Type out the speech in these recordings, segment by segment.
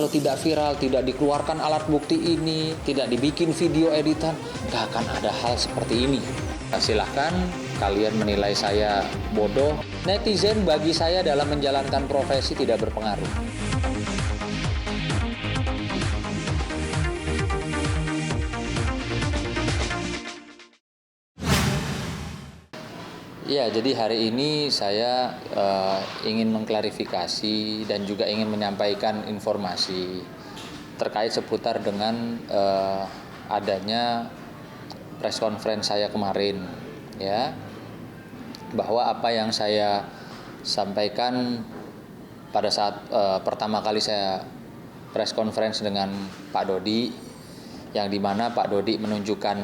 kalau tidak viral, tidak dikeluarkan alat bukti ini, tidak dibikin video editan, nggak akan ada hal seperti ini. Nah, silahkan kalian menilai saya bodoh. Netizen bagi saya dalam menjalankan profesi tidak berpengaruh. Ya, jadi hari ini saya ingin mengklarifikasi dan juga ingin menyampaikan informasi terkait seputar dengan adanya press conference saya kemarin, ya, bahwa apa yang saya sampaikan pada saat pertama kali saya press conference dengan Pak Dodi, yang dimana Pak Dodi menunjukkan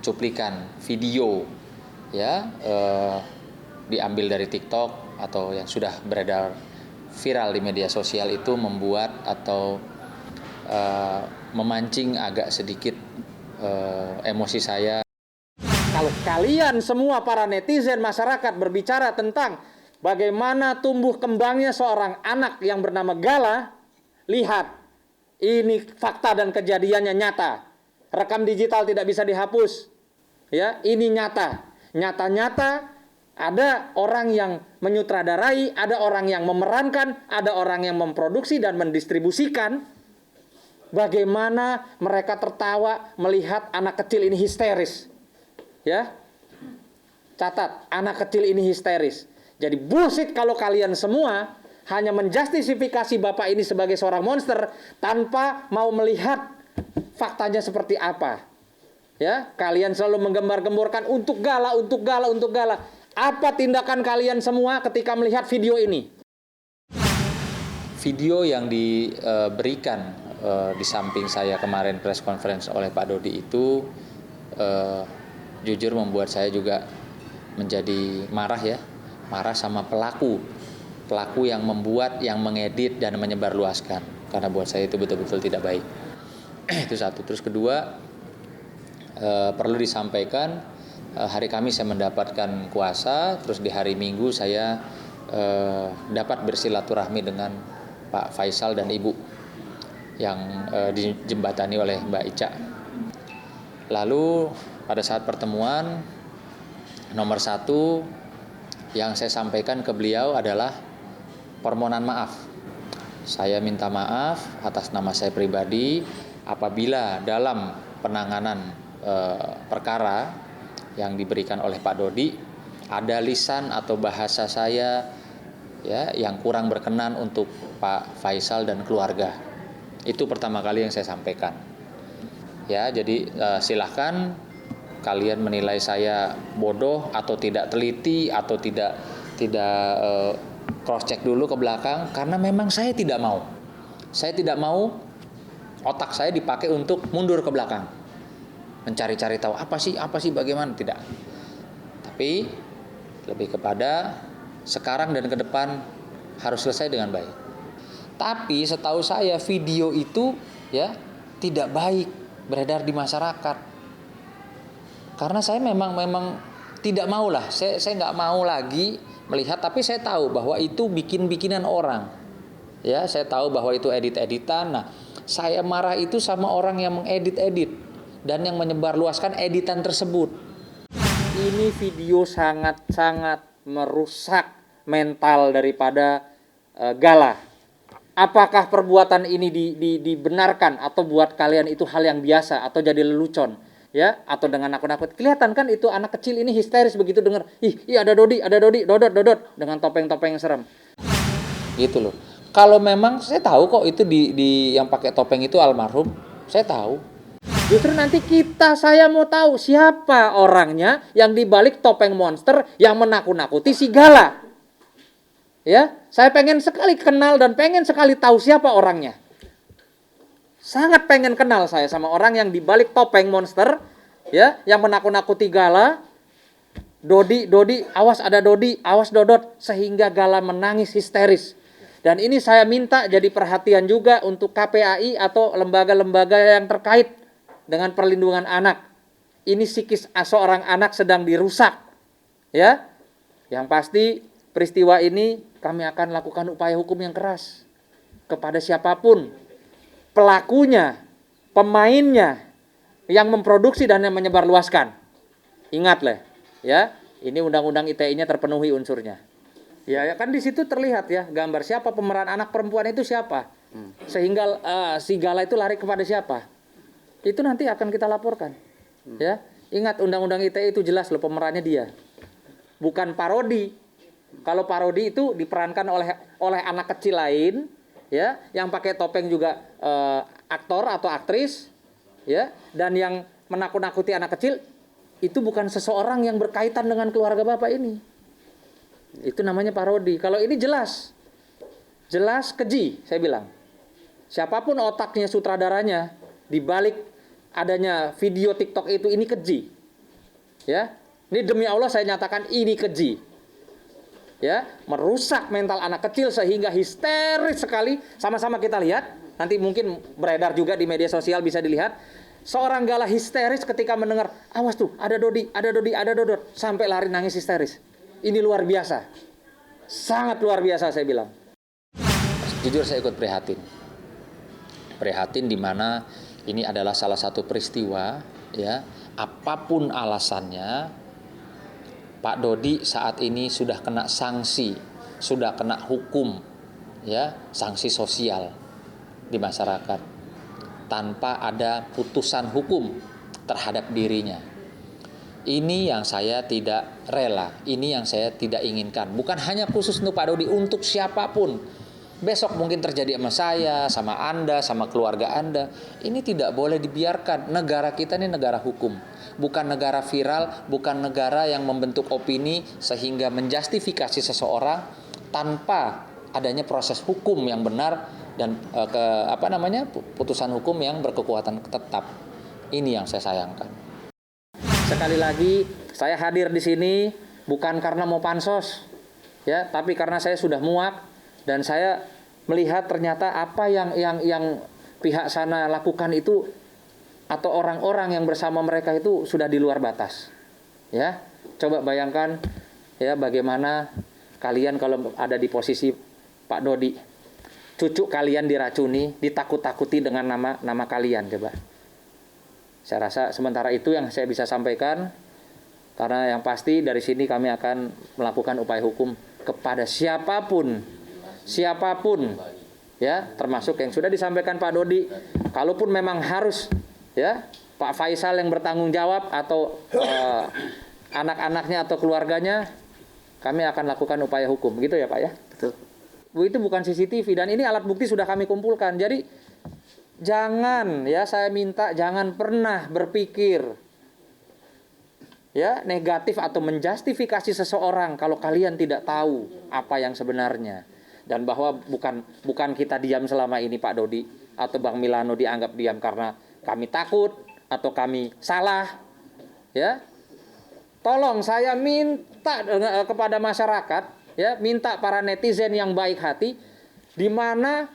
cuplikan video, ya, diambil dari TikTok atau yang sudah beredar viral di media sosial, itu membuat atau memancing agak sedikit emosi saya. Kalau kalian semua para netizen masyarakat berbicara tentang bagaimana tumbuh kembangnya seorang anak yang bernama Gala, lihat, ini fakta dan kejadiannya nyata. Rekam digital tidak bisa dihapus. Ya, ini nyata. Nyata-nyata ada orang yang menyutradarai, ada orang yang memerankan, ada orang yang memproduksi dan mendistribusikan. Bagaimana mereka tertawa melihat anak kecil ini histeris. Ya, catat, anak kecil ini histeris. Jadi bullshit kalau kalian semua hanya menjustifikasi bapak ini sebagai seorang monster tanpa mau melihat faktanya seperti apa. Ya, kalian selalu menggembar-gemborkan untuk Gala, untuk Gala, untuk Gala. Apa tindakan kalian semua ketika melihat video ini? Video yang diberikan di samping saya kemarin press conference oleh Pak Dodi itu jujur membuat saya juga menjadi marah, ya, marah sama pelaku yang membuat, yang mengedit dan menyebarluaskan, karena buat saya itu betul-betul tidak baik. Itu satu. Terus kedua, perlu disampaikan, hari Kamis saya mendapatkan kuasa, terus di hari Minggu saya dapat bersilaturahmi dengan Pak Faisal dan Ibu yang dijembatani oleh Mbak Ica. Lalu pada saat pertemuan, nomor satu yang saya sampaikan ke beliau adalah permohonan maaf. Saya minta maaf atas nama saya pribadi apabila dalam penanganan perkara yang diberikan oleh Pak Dodi ada lisan atau bahasa saya, ya, yang kurang berkenan untuk Pak Faisal dan keluarga. Itu pertama kali yang saya sampaikan. Ya, jadi silahkan kalian menilai saya bodoh atau tidak teliti atau tidak cross check dulu ke belakang, karena memang saya tidak mau. Saya tidak mau otak saya dipakai untuk mundur ke belakang, mencari-cari tahu apa sih bagaimana, tidak. Tapi lebih kepada sekarang dan ke depan harus selesai dengan baik. Tapi setahu saya video itu, ya, tidak baik beredar di masyarakat. Karena saya memang tidak mau lah, saya nggak mau lagi melihat, tapi saya tahu bahwa itu bikinan orang. Ya, saya tahu bahwa itu edit-editan. Nah, saya marah itu sama orang yang mengedit-edit dan yang menyebarluaskan editan tersebut. Ini video sangat-sangat merusak mental daripada Gala. Apakah perbuatan ini dibenarkan atau buat kalian itu hal yang biasa atau jadi lelucon, ya, atau dengan nakut-nakut? Kelihatan kan itu anak kecil ini histeris begitu dengar, ih ada Dodi, dodot dengan topeng-topeng yang serem. Gitu loh. Kalau memang saya tahu kok itu di yang pakai topeng itu almarhum, saya tahu. Justru nanti saya mau tahu siapa orangnya yang dibalik topeng monster yang menakut-nakuti si Gala. Ya, saya pengen sekali kenal dan pengen sekali tahu siapa orangnya. Sangat pengen kenal saya sama orang yang dibalik topeng monster, ya, yang menakut-nakuti Gala. Dodi, awas ada Dodi, awas Dodot, sehingga Gala menangis histeris. Dan ini saya minta jadi perhatian juga untuk KPAI atau lembaga-lembaga yang terkait dengan perlindungan anak. Ini psikis seorang anak sedang dirusak, ya. Yang pasti peristiwa ini kami akan lakukan upaya hukum yang keras. kepada siapapun, pelakunya, pemainnya, yang memproduksi dan yang menyebarluaskan. Ingatlah, ya, ini undang-undang ITE-nya terpenuhi unsurnya. Ya, kan di situ terlihat ya gambar siapa pemeran anak perempuan itu siapa. Sehingga si Gala itu lari kepada siapa. Itu nanti akan kita laporkan. Ya, ingat undang-undang ITE itu jelas loh pemerannya dia. Bukan parodi. Kalau parodi itu diperankan oleh anak kecil lain, ya, yang pakai topeng juga aktor atau aktris, ya, dan yang menakut-nakuti anak kecil itu bukan seseorang yang berkaitan dengan keluarga bapak ini. Itu namanya parodi. Kalau ini jelas keji, saya bilang. Siapapun otaknya, sutradaranya, di balik adanya video TikTok itu, ini keji. Ya, ini demi Allah saya nyatakan ini keji. Ya, merusak mental anak kecil sehingga histeris sekali. Sama-sama kita lihat. Nanti mungkin beredar juga di media sosial, bisa dilihat. Seorang Gala histeris ketika mendengar, awas tuh, ada Dodi, ada Dodot, sampai lari nangis histeris. Ini luar biasa. Sangat luar biasa saya bilang. Jujur saya ikut prihatin. Prihatin di mana ini adalah salah satu peristiwa, ya, apapun alasannya, Pak Dodi saat ini sudah kena sanksi, sudah kena hukum, ya, sanksi sosial di masyarakat tanpa ada putusan hukum terhadap dirinya. Ini yang saya tidak rela, ini yang saya tidak inginkan. Bukan hanya khusus untuk Pak Dodi, untuk siapapun. Besok mungkin terjadi sama saya, sama Anda, sama keluarga Anda. Ini tidak boleh dibiarkan. Negara kita ini negara hukum. Bukan negara viral, bukan negara yang membentuk opini sehingga menjustifikasi seseorang tanpa adanya proses hukum yang benar dan putusan hukum yang berkekuatan tetap. Ini yang saya sayangkan. Sekali lagi, saya hadir di sini bukan karena mau pansos, ya, tapi karena saya sudah muak dan saya melihat ternyata apa yang pihak sana lakukan itu atau orang-orang yang bersama mereka itu sudah di luar batas. Ya, coba bayangkan ya bagaimana kalian kalau ada di posisi Pak Dodi, cucu kalian diracuni, ditakut-takuti dengan nama kalian, coba. Saya rasa sementara itu yang saya bisa sampaikan, karena yang pasti dari sini kami akan melakukan upaya hukum kepada siapapun, ya, termasuk yang sudah disampaikan Pak Dodi. Kalaupun memang harus, ya, Pak Faisal yang bertanggung jawab atau anak-anaknya atau keluarganya, kami akan lakukan upaya hukum, gitu ya Pak ya. Betul. Itu bukan CCTV dan ini alat bukti sudah kami kumpulkan. Jadi jangan, ya, saya minta jangan pernah berpikir, ya, negatif atau menjustifikasi seseorang kalau kalian tidak tahu apa yang sebenarnya. Dan bahwa bukan kita diam selama ini Pak Dodi atau Bang Milano dianggap diam karena kami takut atau kami salah, ya. Tolong saya minta kepada masyarakat, ya, minta para netizen yang baik hati, di mana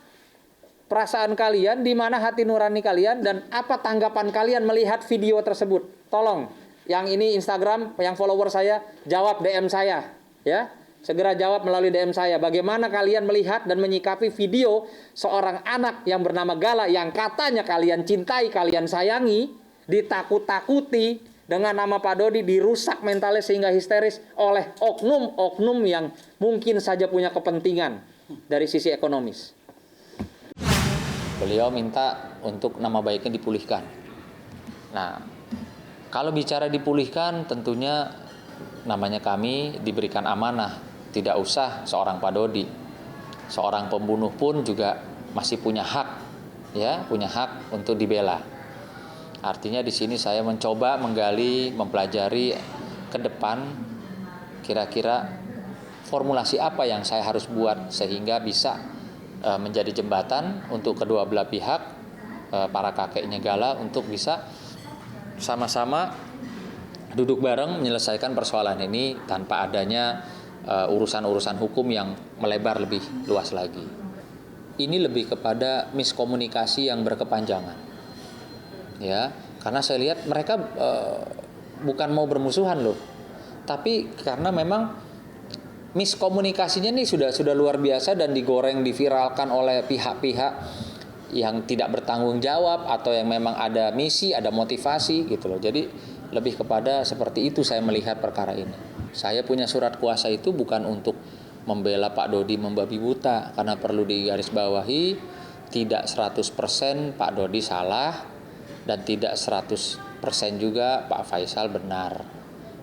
perasaan kalian, di mana hati nurani kalian, dan apa tanggapan kalian melihat video tersebut. Tolong, yang ini Instagram, yang follower saya, jawab DM saya, ya. Segera jawab melalui DM saya. Bagaimana kalian melihat dan menyikapi video seorang anak yang bernama Gala yang katanya kalian cintai, kalian sayangi, ditakut-takuti dengan nama Pak Dodi, dirusak mentalnya sehingga histeris oleh oknum-oknum yang mungkin saja punya kepentingan dari sisi ekonomis. Beliau minta untuk nama baiknya dipulihkan. Nah, kalau bicara dipulihkan, tentunya namanya kami diberikan amanah. Tidak usah seorang Pak Dodi, seorang pembunuh pun juga masih punya hak, ya, punya hak untuk dibela. Artinya di sini saya mencoba menggali, mempelajari ke depan kira-kira formulasi apa yang saya harus buat sehingga bisa menjadi jembatan untuk kedua belah pihak, para kakeknya Gala, untuk bisa sama-sama duduk bareng menyelesaikan persoalan ini tanpa adanya urusan-urusan hukum yang melebar lebih luas lagi. Ini lebih kepada miskomunikasi yang berkepanjangan, ya, karena saya lihat mereka bukan mau bermusuhan loh, tapi karena memang miskomunikasinya nih sudah luar biasa dan digoreng, diviralkan oleh pihak-pihak yang tidak bertanggung jawab atau yang memang ada misi, ada motivasi gitu loh. Jadi lebih kepada seperti itu saya melihat perkara ini. Saya punya surat kuasa itu bukan untuk membela Pak Dodi membabi buta, karena perlu digarisbawahi tidak 100% Pak Dodi salah dan tidak 100% juga Pak Faisal benar.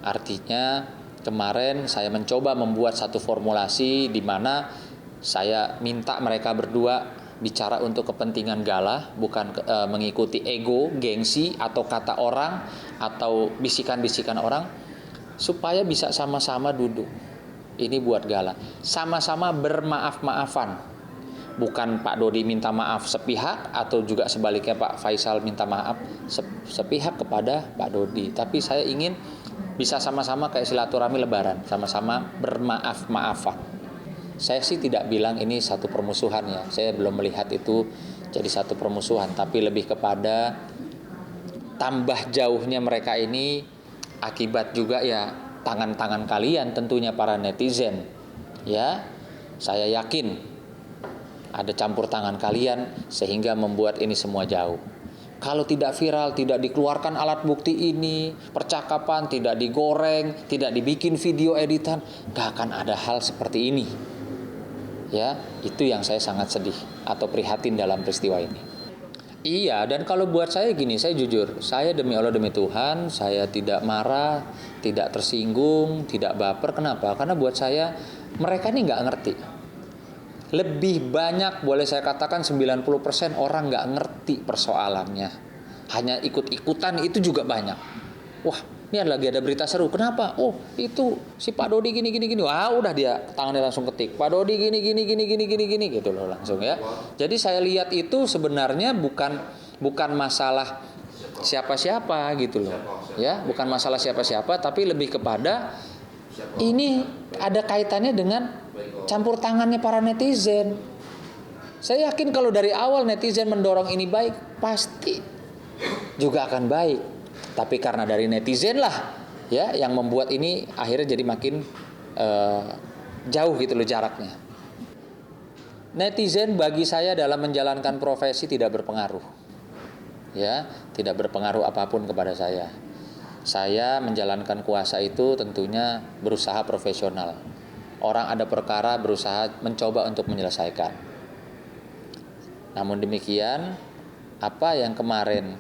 Artinya kemarin saya mencoba membuat satu formulasi di mana saya minta mereka berdua bicara untuk kepentingan Gala, bukan mengikuti ego, gengsi, atau kata orang, atau bisikan-bisikan orang, supaya bisa sama-sama duduk. Ini buat Gala. Sama-sama bermaaf-maafan. Bukan Pak Dodi minta maaf sepihak, atau juga sebaliknya Pak Faisal minta maaf sepihak kepada Pak Dodi. Tapi saya ingin bisa sama-sama kayak silaturahmi lebaran, sama-sama bermaaf-maafan. Saya sih tidak bilang ini satu permusuhan ya. Saya belum melihat itu jadi satu permusuhan, tapi lebih kepada tambah jauhnya mereka ini akibat juga ya tangan-tangan kalian tentunya para netizen. Ya, saya yakin ada campur tangan kalian sehingga membuat ini semua jauh. Kalau tidak viral, tidak dikeluarkan alat bukti ini, percakapan tidak digoreng, tidak dibikin video editan, gak akan ada hal seperti ini. Ya, itu yang saya sangat sedih atau prihatin dalam peristiwa ini. Iya, dan kalau buat saya gini, saya jujur, saya demi Allah demi Tuhan, saya tidak marah, tidak tersinggung, tidak baper. Kenapa? Karena buat saya mereka ini nggak ngerti. Lebih banyak, boleh saya katakan 90% orang nggak ngerti persoalannya. Hanya ikut-ikutan itu juga banyak. Wah, ini lagi ada berita seru. Kenapa? Oh, itu si Pak Dodi gini. Wah, udah dia tangannya langsung ketik. Pak Dodi gini gitu loh langsung ya. Jadi saya lihat itu sebenarnya bukan masalah siapa-siapa gitu loh. Ya, bukan masalah siapa-siapa, tapi lebih kepada ini ada kaitannya dengan campur tangannya para netizen. Saya yakin kalau dari awal netizen mendorong ini baik, pasti juga akan baik. Tapi karena dari netizen lah ya yang membuat ini akhirnya jadi makin jauh gitu loh jaraknya. Netizen bagi saya dalam menjalankan profesi tidak berpengaruh. Ya, tidak berpengaruh apapun kepada saya. Saya menjalankan kuasa itu tentunya berusaha profesional. Orang ada perkara berusaha mencoba untuk menyelesaikan. Namun demikian, apa yang kemarin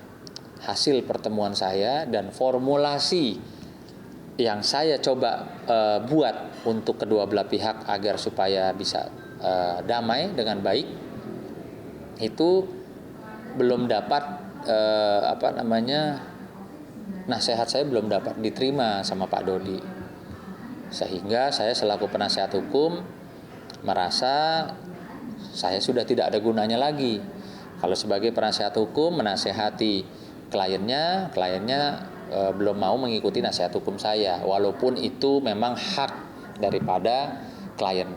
hasil pertemuan saya dan formulasi yang saya coba buat untuk kedua belah pihak agar supaya bisa damai dengan baik, itu belum dapat nasihat saya belum dapat diterima sama Pak Dodi, sehingga saya selaku penasihat hukum merasa saya sudah tidak ada gunanya lagi kalau sebagai penasihat hukum menasehati kliennya belum mau mengikuti nasihat hukum saya, walaupun itu memang hak daripada klien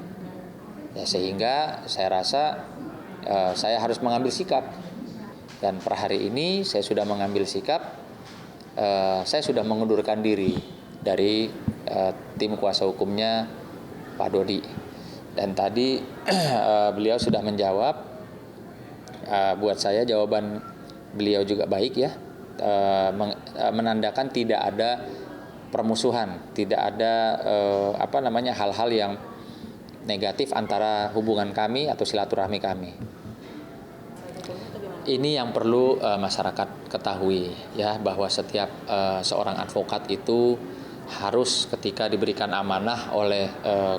ya, sehingga saya rasa saya harus mengambil sikap, dan per hari ini saya sudah mengambil sikap. Saya sudah mengundurkan diri dari tim kuasa hukumnya Pak Dodi, dan tadi beliau sudah menjawab. Buat saya jawaban beliau juga baik ya, menandakan tidak ada permusuhan, tidak ada hal-hal yang negatif antara hubungan kami atau silaturahmi kami. Ini yang perlu masyarakat ketahui ya, bahwa setiap seorang advokat itu harus ketika diberikan amanah oleh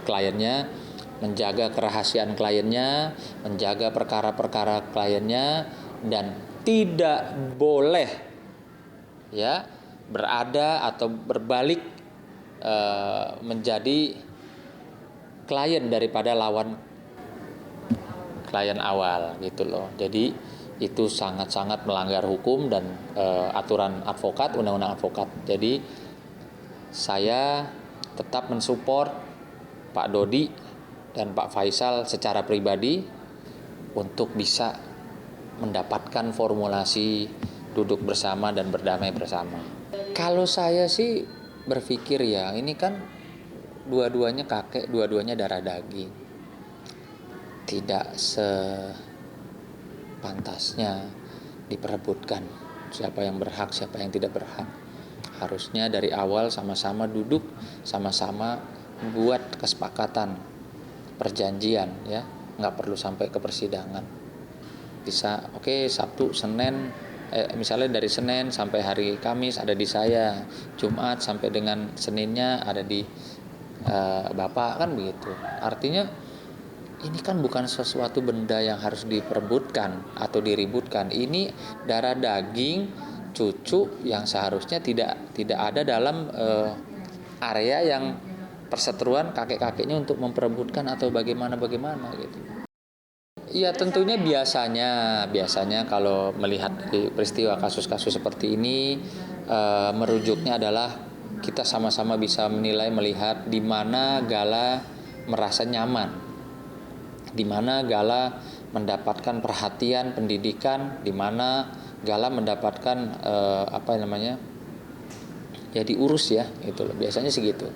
kliennya menjaga kerahasiaan kliennya, menjaga perkara-perkara kliennya, dan tidak boleh ya berada atau berbalik menjadi klien daripada lawan klien awal gitu loh. Jadi itu sangat-sangat melanggar hukum dan aturan advokat, undang-undang advokat. Jadi saya tetap mensupport Pak Dodi dan Pak Faisal secara pribadi untuk bisa mendapatkan formulasi duduk bersama dan berdamai bersama. Kalau saya sih berpikir ya, ini kan dua-duanya kakek, dua-duanya darah daging. Tidak sepantasnya diperebutkan siapa yang berhak, siapa yang tidak berhak. Harusnya dari awal sama-sama duduk, sama-sama buat kesepakatan, perjanjian ya, nggak perlu sampai ke persidangan. Bisa oke, Sabtu, Senin, misalnya dari Senin sampai hari Kamis ada di saya, Jumat sampai dengan Seninnya ada di Bapak, kan begitu. Artinya ini kan bukan sesuatu benda yang harus diperebutkan atau diributkan. Ini darah daging cucu yang seharusnya tidak ada dalam area yang perseteruan kakek-kakeknya untuk memperebutkan atau bagaimana gitu. Iya, tentunya biasanya kalau melihat peristiwa kasus-kasus seperti ini, merujuknya adalah kita sama-sama bisa menilai, melihat di mana Gala merasa nyaman, di mana Gala mendapatkan perhatian pendidikan, di mana Gala mendapatkan ya diurus ya, gitu loh. Biasanya segitu.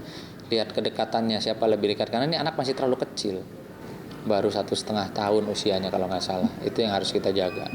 Lihat kedekatannya, siapa lebih dekat, karena ini anak masih terlalu kecil, baru 1,5 tahun usianya kalau nggak salah. Itu yang harus kita jaga.